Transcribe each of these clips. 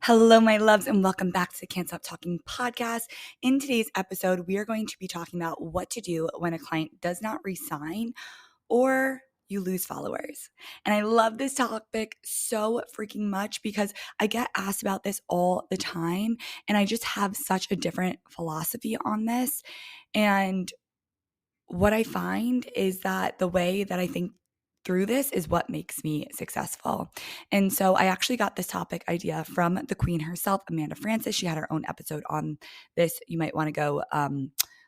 Hello, my loves, and welcome back to the Can't Stop Talking podcast. In today's episode, we are going to be talking about what to do when a client does not resign or you lose followers. And I love this topic so freaking much because I get asked about this all the time, and I just have such a different philosophy on this. And what I find is that the way that I think through this is what makes me successful. And so I actually got this topic idea from the queen herself, Amanda Francis. She had her own episode on this. You might want to go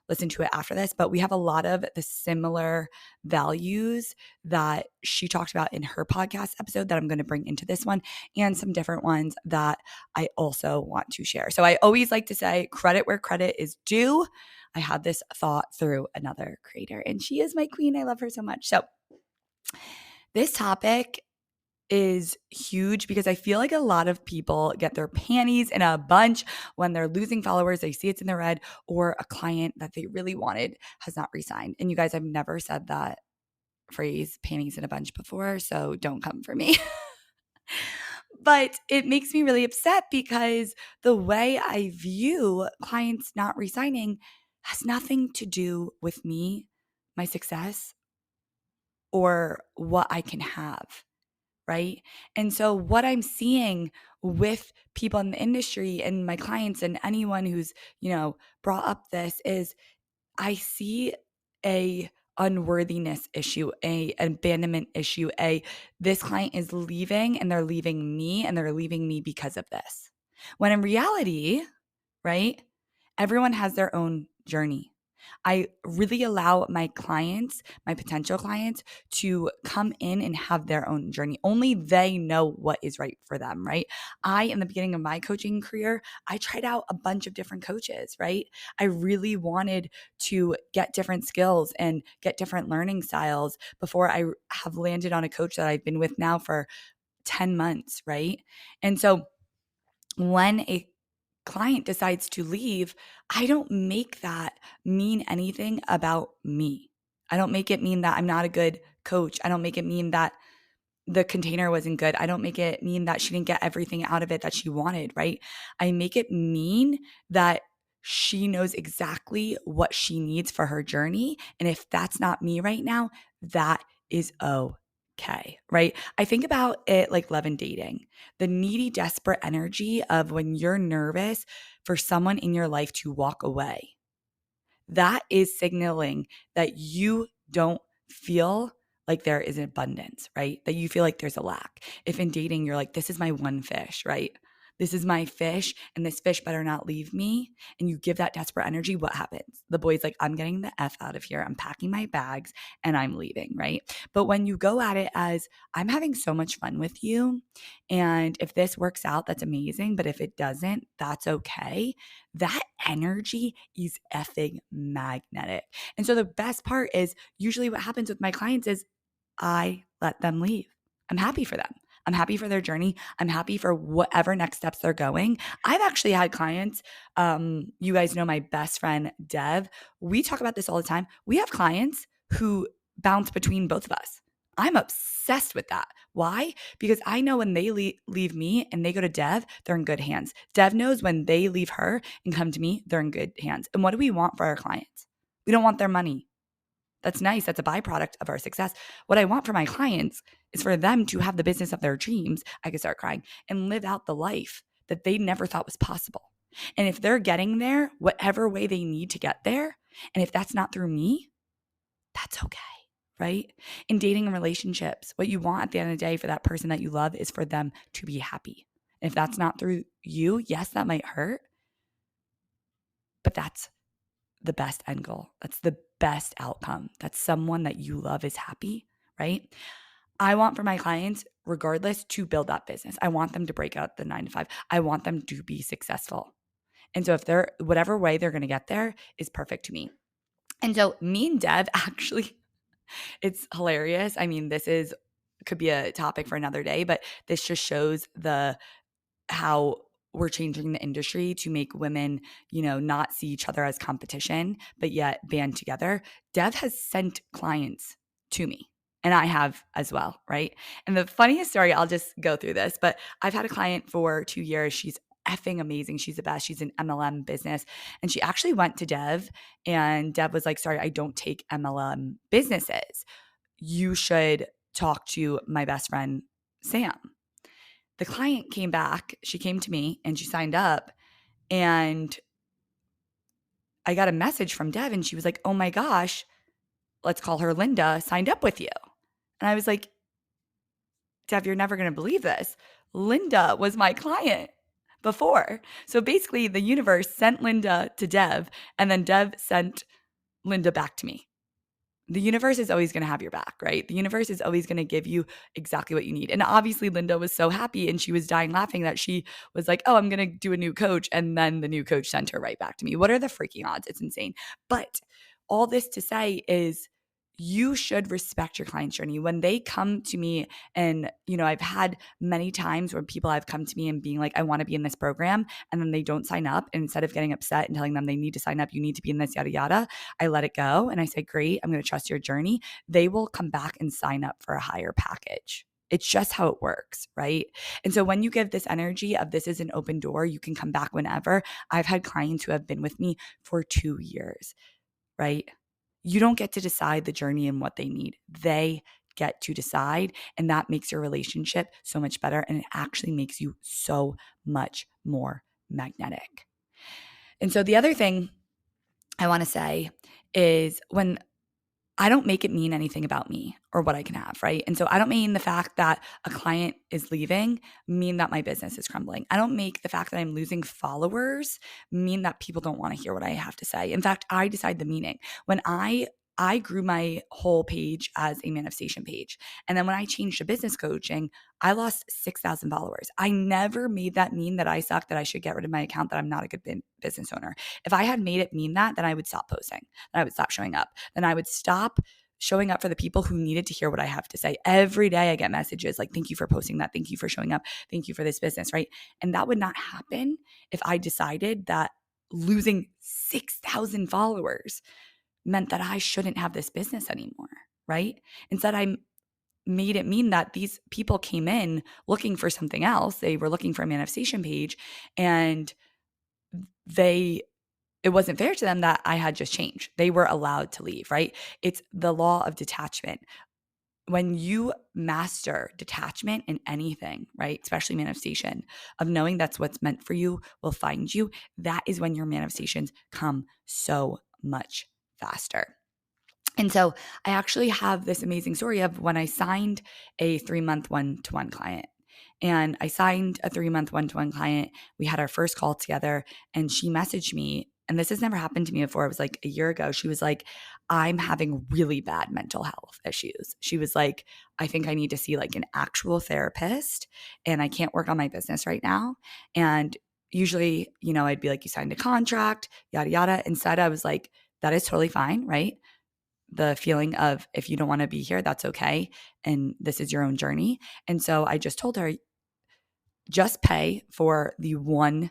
listen to it after this, but we have a lot of the similar values that she talked about in her podcast episode that I'm going to bring into this one, and some different ones that I also want to share. So I always like to say credit where credit is due. I had this thought through another creator, and she is my queen. I love her so much. So this topic is huge because I feel like a lot of people get their panties in a bunch when they're losing followers. They see it's in the red, or a client that they really wanted has not resigned. And you guys, I've never said that phrase panties in a bunch before, so don't come for me. But it makes me really upset because the way I view clients not resigning has nothing to do with me, my success, or what I can have, right? And so what I'm seeing with people in the industry and my clients and anyone who's, brought up this is I see a unworthiness issue, a abandonment issue, this client is leaving and they're leaving me and they're leaving me because of this. When in reality, right? Everyone has their own journey. I really allow my clients, my potential clients, to come in and have their own journey. Only they know what is right for them, right? In the beginning of my coaching career, I tried out a bunch of different coaches, right? I really wanted to get different skills and get different learning styles before I have landed on a coach that I've been with now for 10 months, right? And so when a client decides to leave, I don't make that mean anything about me. I don't make it mean that I'm not a good coach. I don't make it mean that the container wasn't good. I don't make it mean that she didn't get everything out of it that she wanted, right? I make it mean that she knows exactly what she needs for her journey. And if that's not me right now, that is okay, right? I think about it like love and dating, the needy, desperate energy of when you're nervous for someone in your life to walk away. That is signaling that you don't feel like there is an abundance, right? That you feel like there's a lack. If in dating, you're like, this is my one fish, right? This is my fish, and this fish better not leave me. And you give that desperate energy, what happens? The boy's like, I'm getting the F out of here. I'm packing my bags and I'm leaving, right? But when you go at it as, I'm having so much fun with you, and if this works out, that's amazing. But if it doesn't, that's okay. That energy is effing magnetic. And so the best part is usually what happens with my clients is I let them leave. I'm happy for them. I'm happy for their journey. I'm happy for whatever next steps they're going. I've actually had clients, you guys know my best friend, Dev. We talk about this all the time. We have clients who bounce between both of us. I'm obsessed with that. Why? Because I know when they leave me and they go to Dev, they're in good hands. Dev knows when they leave her and come to me, they're in good hands. And what do we want for our clients? We don't want their money. That's nice. That's a byproduct of our success. What I want for my clients is for them to have the business of their dreams. I could start crying and live out the life that they never thought was possible. And if they're getting there, whatever way they need to get there, and if that's not through me, that's okay, right? In dating and relationships, what you want at the end of the day for that person that you love is for them to be happy. And if that's not through you, yes, that might hurt, but that's the best end goal. That's the best outcome. That's someone that you love is happy, right? I want for my clients, regardless, to build that business. I want them to break out the 9 to 5. I want them to be successful. And so if they're, whatever way they're going to get there is perfect to me. And so me and Dev actually, it's hilarious. I mean, could be a topic for another day, but this just shows how we're changing the industry to make women, not see each other as competition, but yet band together. Dev has sent clients to me, and I have as well, right? And the funniest story, I'll just go through this, but I've had a client for 2 years. She's effing amazing. She's the best. She's an MLM business. And she actually went to Dev, and Dev was like, sorry, I don't take MLM businesses. You should talk to my best friend, Sam. The client came back. She came to me and she signed up, and I got a message from Dev, and she was like, oh my gosh, let's call her Linda, signed up with you. And I was like, Dev, you're never going to believe this. Linda was my client before. So basically, the universe sent Linda to Dev, and then Dev sent Linda back to me. The universe is always going to have your back, right? The universe is always going to give you exactly what you need. And obviously, Linda was so happy, and she was dying laughing that she was like, oh, I'm going to do a new coach. And then the new coach sent her right back to me. What are the freaking odds? It's insane. But all this to say is, you should respect your client's journey. When they come to me, and, I've had many times where people have come to me and being like, I want to be in this program, and then they don't sign up. And instead of getting upset and telling them they need to sign up, you need to be in this, yada, yada, I let it go. And I say, great, I'm going to trust your journey. They will come back and sign up for a higher package. It's just how it works, right? And so when you give this energy of this is an open door, you can come back whenever. I've had clients who have been with me for 2 years, right? You don't get to decide the journey and what they need. They get to decide, and that makes your relationship so much better, and it actually makes you so much more magnetic. And so the other thing I want to say is, when I don't make it mean anything about me or what I can have, right? And so I don't mean the fact that a client is leaving mean that my business is crumbling. I don't make the fact that I'm losing followers mean that people don't want to hear what I have to say. In fact, I decide the meaning. When I grew my whole page as a manifestation page. And then when I changed to business coaching, I lost 6,000 followers. I never made that mean that I suck, that I should get rid of my account, that I'm not a good business owner. If I had made it mean that, then I would stop posting, then I would stop showing up, then I would stop showing up for the people who needed to hear what I have to say. Every day I get messages like, thank you for posting that. Thank you for showing up. Thank you for this business, right? And that would not happen if I decided that losing 6,000 followers meant that I shouldn't have this business anymore, right? Instead, I made it mean that these people came in looking for something else. They were looking for a manifestation page, and it wasn't fair to them that I had just changed. They were allowed to leave, right? It's the law of detachment. When you master detachment in anything, right, especially manifestation, of knowing that's what's meant for you will find you, that is when your manifestations come so much faster. And so I actually have this amazing story of when I signed a 3-month one-to-one client. And I signed a 3-month one-to-one client. We had our first call together, and she messaged me, and this has never happened to me before. It was like a year ago. She was like, I'm having really bad mental health issues. She was like, I think I need to see like an actual therapist, and I can't work on my business right now. And usually, I'd be like, you signed a contract, yada, yada. Instead, I was like, that is totally fine, right? The feeling of, if you don't want to be here, that's okay. And this is your own journey. And so I just told her, just pay for the one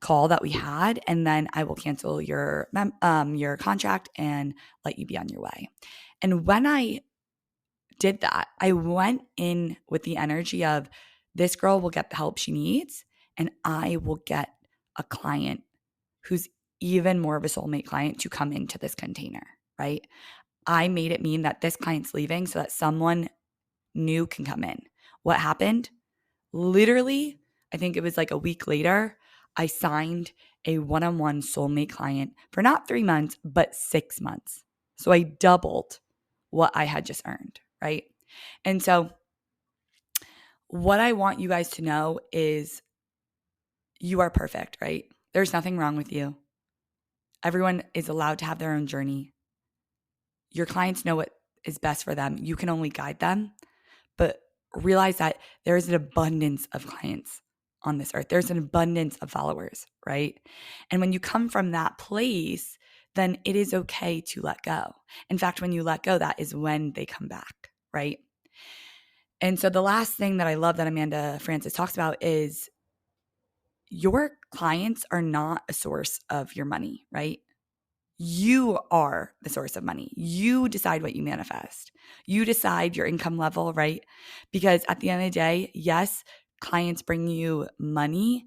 call that we had, and then I will cancel your contract and let you be on your way. And when I did that, I went in with the energy of, this girl will get the help she needs, and I will get a client who's even more of a soulmate client to come into this container, right? I made it mean that this client's leaving so that someone new can come in. What happened? Literally, I think it was like a week later, I signed a one-on-one soulmate client for not 3 months, but 6 months. So I doubled what I had just earned, right? And so what I want you guys to know is, you are perfect, right? There's nothing wrong with you. Everyone is allowed to have their own journey. Your clients know what is best for them. You can only guide them, but realize that there is an abundance of clients on this earth. There's an abundance of followers, right? And when you come from that place, then it is okay to let go. In fact, when you let go, that is when they come back, right? And so the last thing that I love that Amanda Frances talks about is, your clients are not a source of your money, right? You are the source of money. You decide what you manifest. You decide your income level, right? Because at the end of the day, yes, clients bring you money,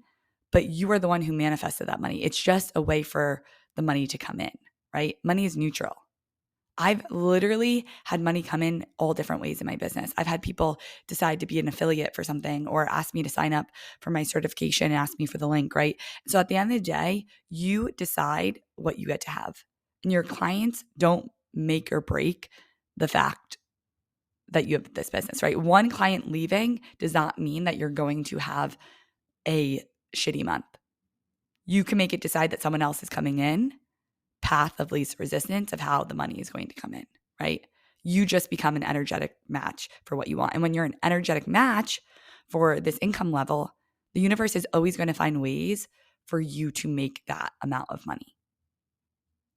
but you are the one who manifested that money. It's just a way for the money to come in, right? Money is neutral. I've literally had money come in all different ways in my business. I've had people decide to be an affiliate for something or ask me to sign up for my certification and ask me for the link, right? So at the end of the day, you decide what you get to have. And your clients don't make or break the fact that you have this business, right? One client leaving does not mean that you're going to have a shitty month. You can make it decide that someone else is coming in, path of least resistance of how the money is going to come in, right? You just become an energetic match for what you want. And when you're an energetic match for this income level, the universe is always going to find ways for you to make that amount of money,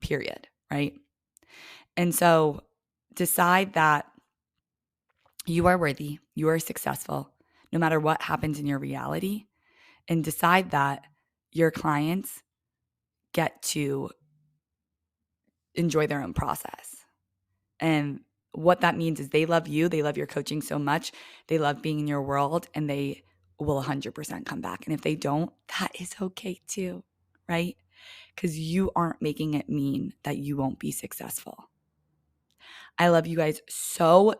period, right? And so decide that you are worthy, you are successful, no matter what happens in your reality, and decide that your clients get to enjoy their own process. And what that means is they love you, they love your coaching so much, they love being in your world, and they will 100% come back. And if they don't, that is okay too, right? Because you aren't making it mean that you won't be successful. I love you guys so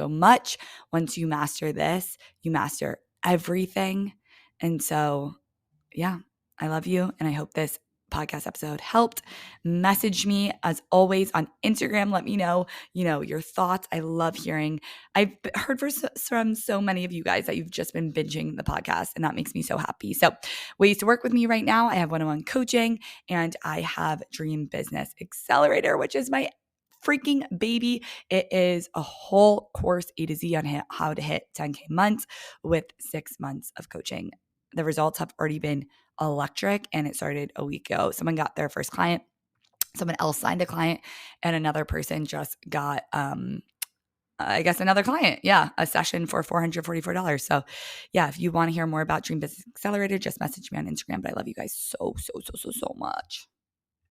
much. Once you master this, you master everything. And so, yeah, I love you. And I hope this podcast episode helped. Message me as always on Instagram. Let me know, your thoughts. I love hearing. I've heard from so many of you guys that you've just been binging the podcast, and that makes me so happy. So ways to work with me right now. I have one-on-one coaching, and I have Dream Business Accelerator, which is my freaking baby. It is a whole course A to Z on how to hit 10K months with 6 months of coaching. The results have already been electric, and it started a week ago. Someone got their first client, someone else signed a client, and another person just got another client. Yeah, a session for $444. So yeah, if you want to hear more about Dream Business Accelerator, just message me on Instagram. But I love you guys so much.